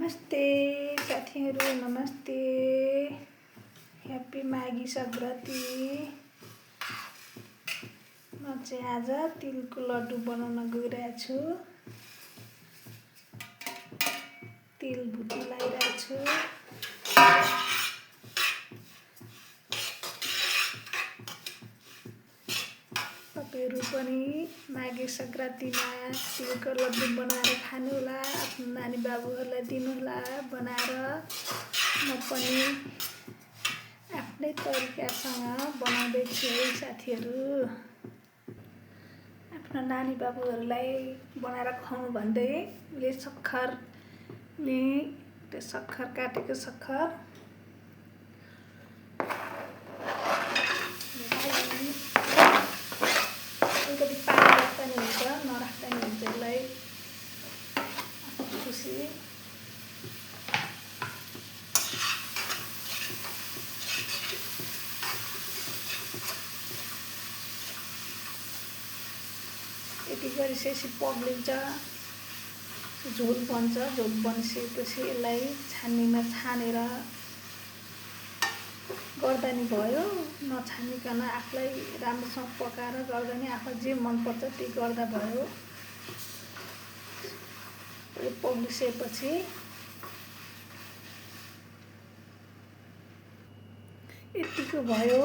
नमस्ते साथीहरू, नमस्ते। ह्याप्पी माघी सङ्क्रान्ति। म चाहिँ आज तिलको लड्डु बनाउन गइरहेको छु। तिल भुट्न लागिरहेको छु। तपाईहरु पनि माघे सङ्क्रान्तिमा तिलको लड्डु बनाएर खानुहोला, आफ्नो नानी बाबुहरूलाई दिनुहोला बनाएर। म पनि आफ्नै तरिकासँग बनाउँदैछु है साथीहरू। आफ्नो नानी बाबुहरूलाई बनाएर खुवाउनु भन्दै मैले सक्खर काटेको सक्खर अलिकति पानी राख्दा नि हुन्छ, नराख्दा नि हुन्छ। यसलाई खुसी यति गरिसकेपछि पग्लिन्छ, झोल बन्छ। झोल बनिसकेपछि यसलाई छान्नीमा छानेर गर्दा नि भयो, नछानिकन आफूलाई राम्रोसँग पकाएर गर्दा नि आफूलाई जे मनपर्छ त्यही गर्दा भयो। यो पग्लिसकेपछि यतिको भयो,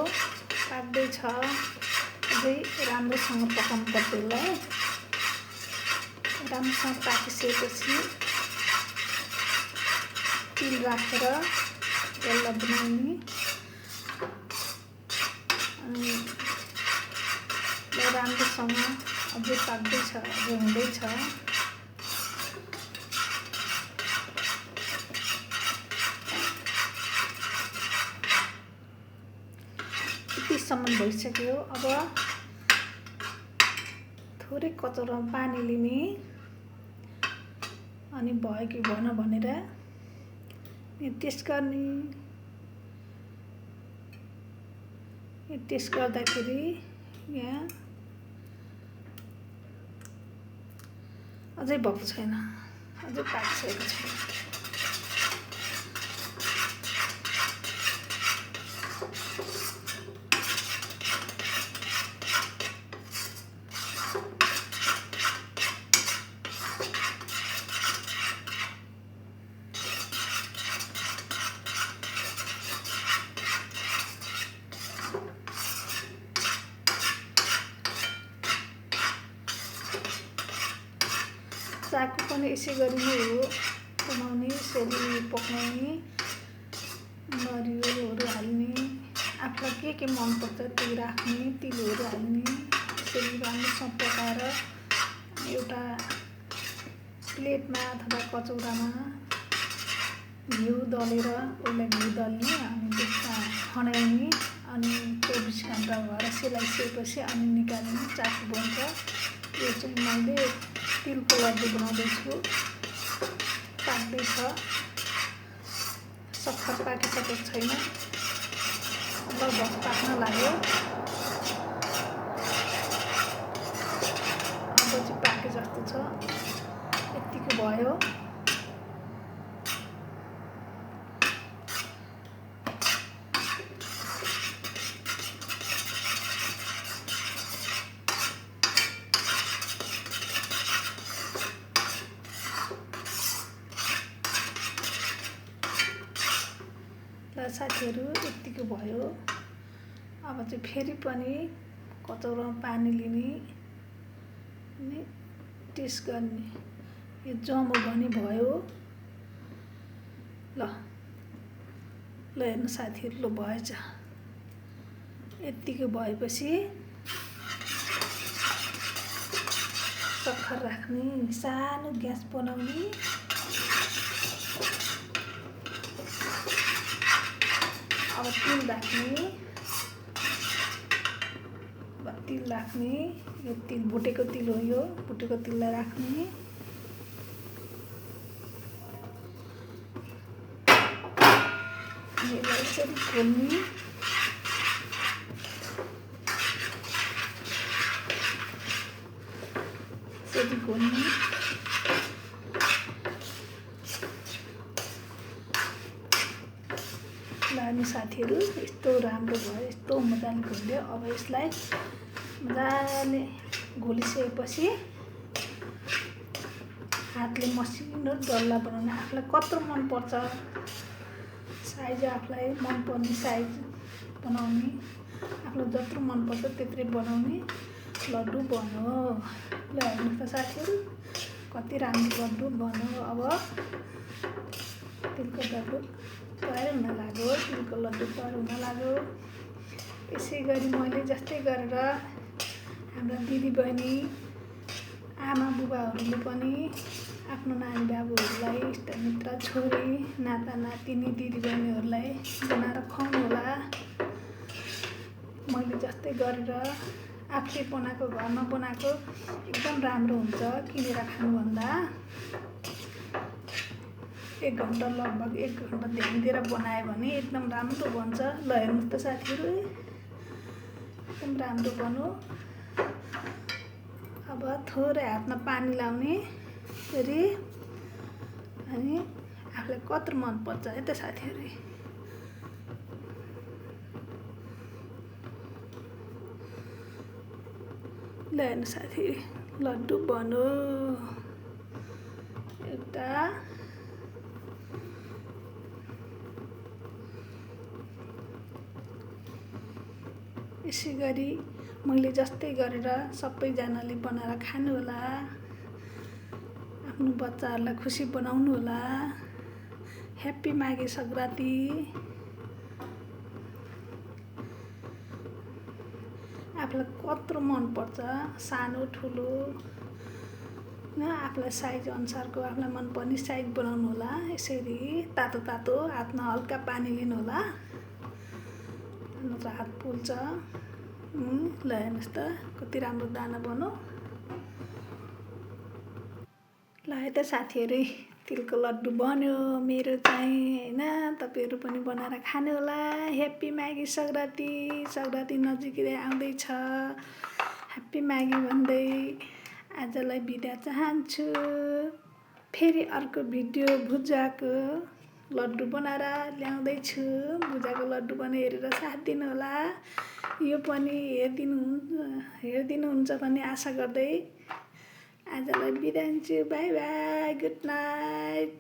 पाक्दैछ। अझै राम्रोसँग पकाउनु पर्छ यसलाई। राम्रोसँग पाकिसकेपछि तिल राखेर त्यसलाई बनाउने। अनि राम्रोसँग अझै पाक्दैछ, अझै हुँदैछ। यतिसम्म भइसक्यो। अब थोरै कचौरामा पानी लिने, अनि भयो कि भएन भनेर टेस्ट गर्ने। टेस्ट गर्दाखेरि यहाँ अझै भएको छैन, अझै पाकिसकेको छैन। सागको पनि यसै गरी नै हो बनाउने, यसरी पकाउने। नरिवलहरू हाल्ने, आफूलाई के मनपर्छ त्यो राख्ने, तिलहरू हाल्ने। यसरी राम्रोसँग पकाएर एउटा प्लेटमा अथवा कचौरामा घिउ दलेर, पहिला घिउ दल्ने, अनि त्यसमा खनाउने, अनि 24 घण्टा भएर सेलाइसकेपछि अनि निकाल्ने। चाकु बन्छ। यो चाहिँ मैले तिलको लड्डु बनाउँदैछु। पाक्दैछ, सक्खर पाकिसकेको छैन, लगभग पाक्न लाग्यो। अब चाहिँ पाके जस्तो छ। यतिको भयो। ल साथीहरू, यतिको भयो। अब चाहिँ फेरि पनि कचौरामा पानी लिने अनि टेस्ट गर्ने। यो जमो भने भयो। ल हेर्नु साथीहरू, ल भएछ। यतिको भएपछि सक्खर राख्ने, सानो ग्यास बनाउने। अब तिल राख्ने। यो तिल भुटेको तिल हो, यो भुटेको तिललाई राख्ने। यसलाई यसरी खोल्ने। साथीहरू, यस्तो राम्रो भयो, यस्तो मजाले घुल्यो। अब यसलाई मजाले घोलिसकेपछि हातले मसिनो डल्ला बनाउने। आफूलाई कत्रो मनपर्छ साइज, आफूलाई मनपर्ने साइज बनाउने, आफूलाई जत्रो मनपर्छ त्यत्रै बनाउने लड्डु बन्यो। ल हेर्नुहोस् त साथीहरू, कति राम्रो लड्डु बन्यो। अब तिलको लड्डु तयार हुन लाग्यो, तिलको लड्डु तयार हुन लाग्यो। यसै गरी मैले जस्तै गरेर हाम्रा दिदीबहिनी, आमा बुबाहरूले पनि आफ्नो नानी बाबुहरूलाई, इष्टमित्र, छोरी नाता नातिनी, दिदीबहिनीहरूलाई बनाएर खुवाउनु होला। मैले जस्तै गरेर आफूले बनाएको, घरमा बनाएको एकदम राम्रो हुन्छ किनेर खानुभन्दा। 1 घन्टा, लगभग 1 घन्टा ध्यान दिएर बनायो भने एकदम राम्रो बन्छ। ल हेर्नुहोस् त साथीहरू, एकदम राम्रो बन्यो। अब थोरै हातमा पानी लाउने फेरि, अनि आफूलाई कत्रो मनपर्छ है त साथीहरू। ल हेर्नु साथी, लड्डु बन्यो एउटा। यसै गरी मैले जस्तै गरेर सबैजनाले बनाएर खानु होला, आफ्नो बच्चाहरूलाई खुसी बनाउनु होला। ह्याप्पी माघे सङ्क्रान्ति। आफूलाई कत्रो मनपर्छ, सानो ठुलो, आफूलाई साइज अनुसारको, आफूलाई मनपर्ने साइज बनाउनु होला। यसरी तातो तातो हातमा हल्का पानी लिनु होला, नत्र हात पोल्छ। ल हेर्नुहोस् त कति राम्रो दाना बन्यो। ल है त साथीहरू, तिलको लड्डु बन्यो मेरो चाहिँ होइन। तपाईँहरू पनि बनाएर खानु होला। ह्याप्पी माघे सङ्क्रान्ति। सङ्क्रान्ति नजिकै आउँदैछ। ह्याप्पी माघे भन्दै आजलाई बिदा चाहन्छु। फेरि अर्को भिडियो भुजाको लड्डु बनाएर ल्याउँदैछु। भुजाको लड्डु पनि हेरेर साथ दिनु होला। यो पनि हेरिदिनुहुन्छ भन्ने आशा गर्दै आजलाई बिदा दिन्छु। By by, good night.